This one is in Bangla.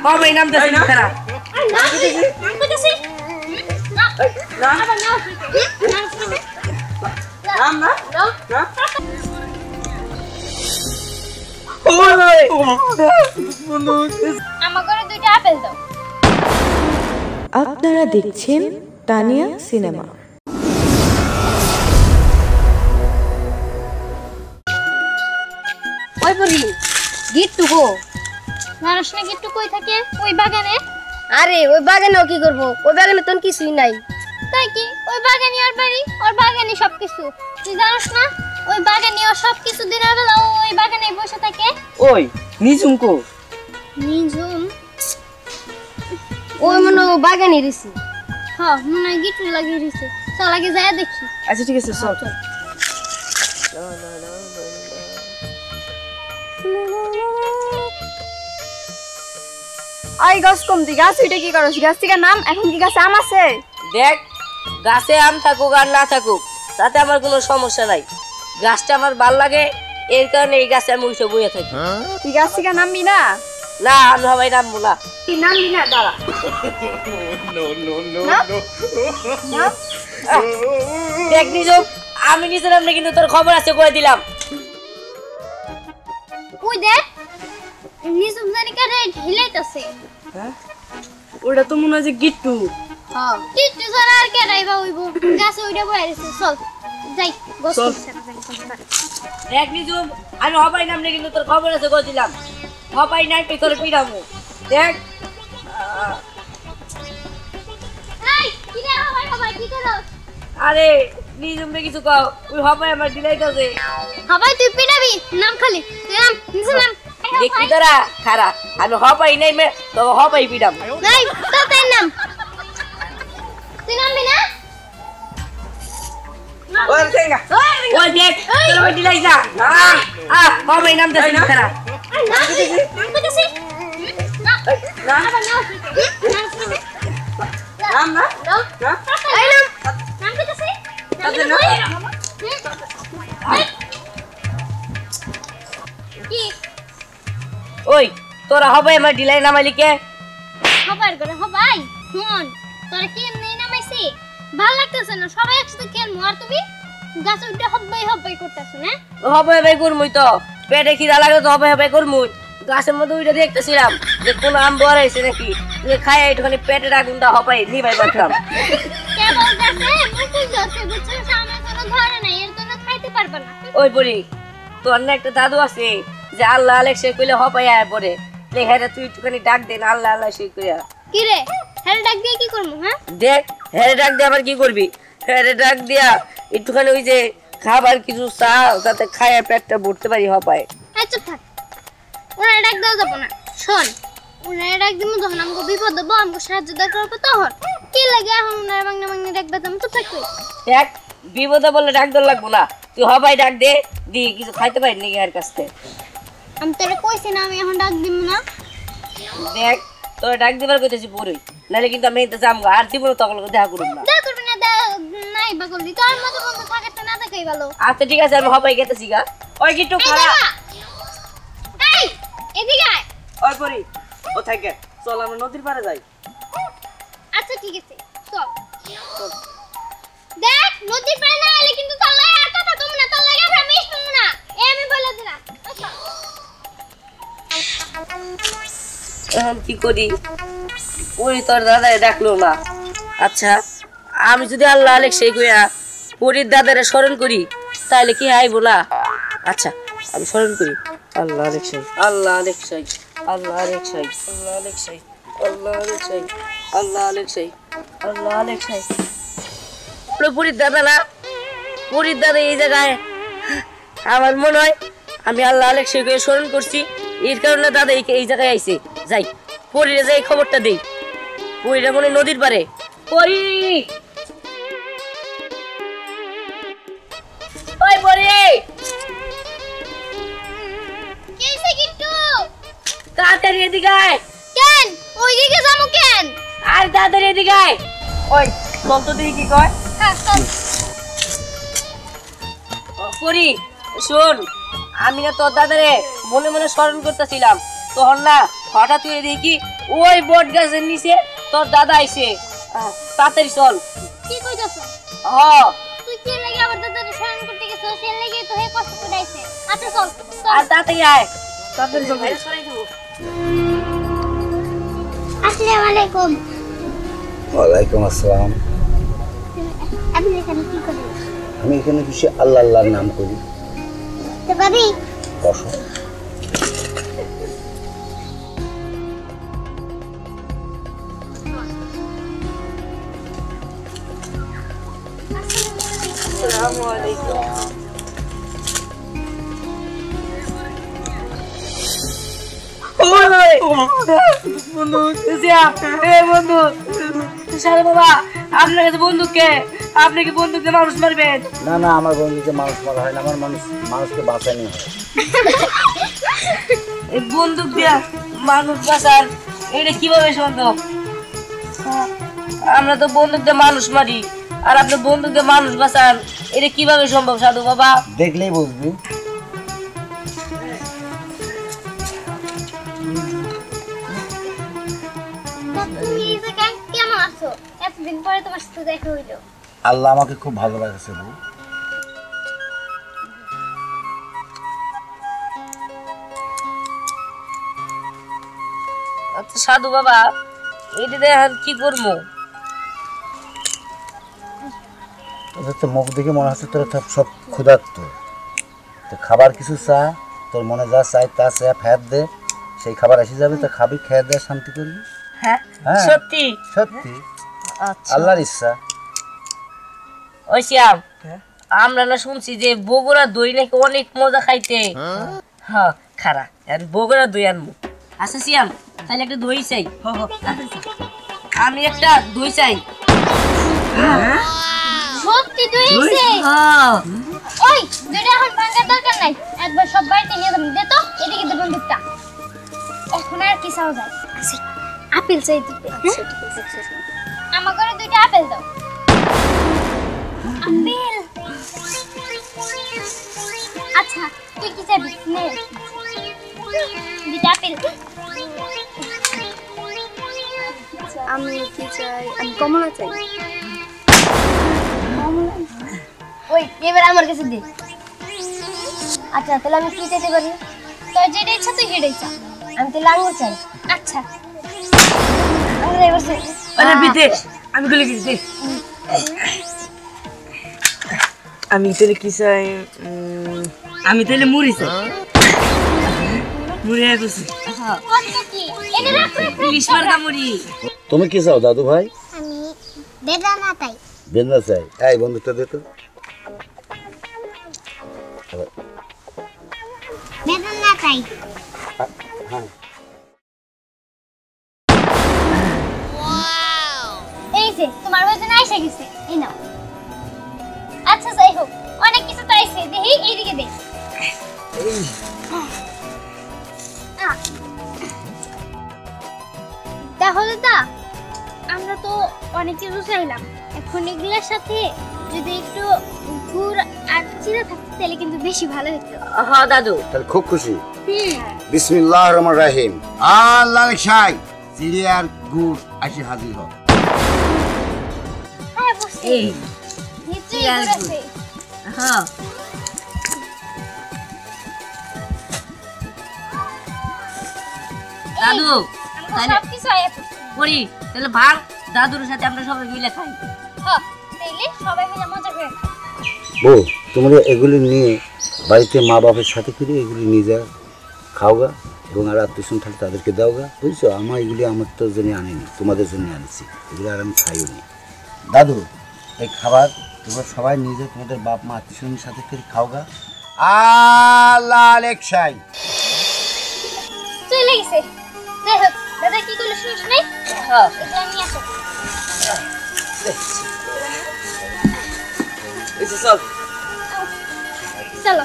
বাবা এই নাম দেন খারা নাম না আমার ঘরে দুইটা আপেল দাও। আপনারা দেখছেন তানিয়া সিনেমা। ওই বলি গিট্টু গো জানাস না গিট্টু কই থাকে? ওই বাগানে। আরে ওই বাগানেও কি করবো? ওই বাগানে তো কিছুই নাই। তাই কি? ওই বাগানে আর বাড়ি ওর বাগানে সবকিছু। তুই জানাস না ওই বাগানে ও সবকিছু দিনের বেলা ওই বাগানে বসে থাকে। ওই নিজুম কো? নিজুম ওই মনে বাগানে রয়েছে। হ্যাঁ মনে হয় গিট্টু লাগিয়ে দিছে। চল আগে যায় দেখি। আচ্ছা ঠিক আছে চল। আই গাছ কমতি গাছ উইটা কি করছ? গাছ থেকে নাম এখন কি গাছে আম আছে? দেখ গাছে আম থাকুক আর না থাকুক তাতে আমার কোনো সমস্যা নাই। গাছটা আমার ভাল লাগে এর কারণে এই গাছে আমি উঠে বইয়ে থাকি। তুই গাছ থেকে নামবি না? না আমি সবাই নামবো না। তুই নামবি না? দাঁড়া। দেখ নিজম আমি নিজে নামলে কিন্তু তোর খবর আছে কয়ে দিলাম। ওই দেখ নিজুম জানি কারে ঢিলাইতাছে। হ্যাঁ ওটা তো মনে হয় যে গিট্টু। হ্যাঁ গিট্টু ছাড়া আর কে রাইবা হইব? গাছে ওইটা বয়ে রইছে। চল যাই গোসল ছাড়া যাই। দেখ নিজম আমি সবাই নামলে কিন্তু তোর খবর আছে কয়ে দিলাম। সবাই নাই তুই তোর পিড়ামু। দেখ এই কি রে হবাই কি করছ? আরে নিজমে কিছু কও ওই সবাই আমার দিলাইতাছে। হবাই তুই পিটাবি নাম খালি তুই নাম নিচে নাম। দেখি তোরা খারা আমি সবাই নাই মে তো সবাই পিড়াম। এই তো তাই নাম তুই নামবি না? ওই দেখ ওই দেখ তোর ভাই দিলাই যা সবাই নাম দেখ খারা নাম কইতাছি না না আবার নাও নাম না নাও এই নাম নাম কইতাছি তাতে না কি ওই তোরা সবাই আমার দিলাই নামাইলি কে? হবার করে হবাই শুন তোরা কি এমনি নামাইছি ভালো লাগতেছে না সবাই একসাথে খেলমু আর তুমি গাছে উঠে হবাই করতেছ না? সবাই ভাই করমুই তো পেটে খিদা লাগে তো সবাই ভাই করমুই। গাছের মধ্যে ওইটা দেখতেছিলাম যে কোন আম বড় হয়েছে নাকি যে খাই একটুখানি পেটের আগুনটা হবাই নিভাই পারতাম। কেবল গাছে মুকুল ধরছে বুঝছো সামনে কোনো ধরে নাই এর জন্য খাইতে পারবে না। ওই বলি তোর না একটা দাদু আছে যে আল্লাহ আলেক সে কইলে হবাই আয় পরে লেখাটা তুই একটুখানি ডাক দেন আল্লাহ আল্লাহ সে কইয়া। কি রে হ্যাঁ ডাক দিয়ে কি করবো? হ্যাঁ দেখ হ্যাঁ ডাক দিয়ে আবার কি করবি? হ্যাঁ ডাক দিয়া একটুখানি ওই যে খাবার কিছু চা যাতে খায় পেটটা ভরতে পারি হপায়। চুপ থাক ওরা ডাক দেওয়া যাবো না। শোন ওরা ডাক দিব যখন আমাকে বিপদ দেবো আমাকে সাহায্য দরকার হবে তখন কি লাগে এখন ওনার বাংলা বাংলা ডাকবে তুমি চুপ থাকবে। দেখ বিপদে বললে ডাক দেওয়া লাগবো না তুই হবাই ডাক দে দি কিছু খাইতে পারি নাকি আর কাছ থেকে। আমি তোরা কইছি না আমি এখন ডাক দিব না। দেখ তোর ডাক দিবার কইতেছি পরে নাহলে কিন্তু আমি এতে যাম আর দিব না তখন দেখা করব না। দেখা করবি না নাই বা করবি তোর মতো বন্ধু থাকাতে না থাকাই ভালো। আচ্ছা ঠিক আছে আমি হবাই গেতেছি গা। ওই গিট্টু খারা এই এদিকে আয়। ওই পরি ও থাকে চল আমরা নদীর পাড়ে যাই। আচ্ছা ঠিক আছে চল দেখ নদীর পাড়ে না এলে কিন্তু তোর লাগে আর কথা কম না তোর লাগে আমি শুনবো না এই আমি বলে দিলাম। এখন কি করি? ওই তোর দাদাই ডাকলো না। আচ্ছা আমি যদি আল্লাহ আলেক সেই কইয়া পরির দাদারে স্মরণ করি তাহলে কি আইবো না? আচ্ছা আমি স্মরণ করি আল্লাহ আলেক সেই আল্লাহ আলেক সেই আল্লাহ আলেক সেই আল্লাহ আলেক সেই আল্লাহ আলেক সেই আল্লাহ আলেক সেই আল্লাহ আলেক সেই। পরির দাদা না পরির দাদা এই জায়গায় আমার মনে হয় আমি আল্লাহ আলেক সেই কইয়া স্মরণ করছি এর কারণে দাদা এই জায়গায় আইছে। যাই পরিরে যাই খবরটা দেই। পরিরা মনে নদীর পারে। পরি ওই পরি কেসে গিট্টু তাড়াতাড়ি এদিকে আয়। কেন ওইদিকে যাবো কেন? আর তাড়াতাড়ি এদিকে আয়। ওই চল তো দেখি কি কয়। হ্যাঁ চল। পরি শোন আমি না তোর দাদারে মনে মনে স্মরণ করতেছিলাম তখন না হঠাৎ করে দেখি ওই বট গাছের নিচে তোর দাদা আইছে তাড়াতাড়ি চল। কি কইতাছ? হ তুই কি লাগি আবার দাদার স্মরণ করতে গেছিস? সে লাগি তো হে কষ্ট করে আইছে। আচ্ছা চল আর তাড়াতাড়ি আয়, তাড়াতাড়ি চল। আসসালামু আলাইকুম। ওয়ালাইকুম আসসালাম। আপনি এখানে কি করেন? আমি এখানে কিছু আল্লাহ আল্লাহর নাম করি। তো ভাবি বসো। আসসালামু আলাইকুম। বন্ধু বন্ধু সারে বাবা, আপনার কাছে বন্দুক কে? আপনি কি বন্দুক দিয়ে মানুষ মারবেন? না না, আমার বন্ধুকে মানুষ মারা হয় না, আমার মানুষকে বাঁচানি হয়। এই বন্দুক দিয়া মানুষ বাঁচান, এটা কিভাবে সম্ভব? আমরা তো বন্দুক দিয়ে মানুষ মারি, আর আপনি বন্দুক দিয়ে মানুষ বাঁচান, এটা কিভাবে সম্ভব সাধু বাবা? দেখলেই বুঝবি। তুমি এই জায়গায় কেমন আছো? এতদিন পরে তোমার সাথে দেখা হইলো। আল্লাহ আমাকে খুব ভালো লাগছে বউ। আচ্ছা সাধু বাবা, এটা দিয়ে এখন কি করবো? তোদের তো মুখ দেখে মনে হচ্ছে তোরা সব ক্ষুধার্ত। তো খাবার কিছু চা, তোর মনে যা চাই তা চা ফ্যাট দে, সেই খাবার এসে যাবে, তো খাবি, খেয়ে দেয়, শান্তি করবি। হ্যাঁ হ্যাঁ। সত্যি? সত্যি, আচ্ছা আল্লাহর ইচ্ছা। ওই শ্যাম, আমরা না শুনছি যে বগুড়া দই নাকি অনেক মজা খাইতে। হ্যাঁ খারা, এখন বগুড়া দই আনবো। আচ্ছা শ্যাম, তাহলে একটা দই চাই। আমি একটা দই চাই। সত্যি তুই এসে? হ্যাঁ। ওই দুইটা এখন ভাঙার দরকার নাই, একবার সব বাড়িতে নিয়ে যাবেন। দে তো এদিকে দে বন্দুকটা। এখন আর কি চাও যায়? আচ্ছা আপেল চাই দিতে। আমার ঘরে দুইটা আপেল দাও। আপেল? আচ্ছা তুই কি চাইবি? নে দুইটা আপেল। আমি কি চাই? আমি কমলা চাই। ওই এবার আমার কাছে দে। আচ্ছা তাহলে আমি কি চাইতে পারি? তোর যেটা ইচ্ছা তুই সেটাই চা। আমি তাহলে আঙুর চাই। আচ্ছা আঙুর এবার চাই। আরে বিতে, আমি গুলি দিতে। আমি তাহলে কি চাই? আমি তাহলে মুড়ি চাই। মুড়ি আইছি। হ্যাঁ কোনটা কি? এটা রাখ রাখ। ইলিশ মার্কা মুড়ি। তুমি কি চাও দাদু ভাই? আমি বেদানা চাই। বেন্দা চাই। এই বন্ধুটা দে তো। বেদানা চাই। হ্যাঁ। এই যে তোমার বেদানা এসে গেছে, এই নাও। আচ্ছা যাই হোক, অনেক কিছু তো আইছে, দেখি এইদিকে দে। দেখো দাদা, আমরা তো অনেক কিছু চাইলাম, এখন এগুলোর সাথে যদি একটু গুড় আর চিড়া থাকতো তাহলে কিন্তু বেশি ভালো হতো। হ্যাঁ দাদু। তাহলে খুব খুশি। বিসমিল্লাহির রহমানির রহিম। আল্লাহ শাই চিড়ে আর গুড় আসি হাজির হোক। হ্যাঁ বুঝছি, এই নিশ্চয়ই গুড় আছে। হ্যাঁ দাদু, আমরা সব কিছু আয়া পড়ছি। করি তাহলে ভাগ, দাদুর সাথে আমরা সবাই মিলে খাই। হ্যাঁ তাইলে সবাই মিলে মজা করে খাই। বউ, তোমরা এগুলি নিয়ে বাড়িতে মা বাপের সাথে করে এগুলি নিয়ে যা, খাওগা, এবং আর আত্মীয় থাকলে তাদেরকে দাওগা। বুঝছো, আমার এগুলি আমার তোর জন্য আনিনি, তোমাদের জন্য আনিছি। এগুলো আর আমি খাইও নি। দাদু, এই খাবার তোমরা সবাই নিয়ে যাও, তোমাদের বাপ মা আত্মীয় সাথে করে খাওগা। আল্লাহ আলেকশাই। চলে গেছে। যাই হোক, দাদা কি করলো শুনিস নাই? হ্যাঁ এগুলো নিয়ে আসো। এসে চল। চলো।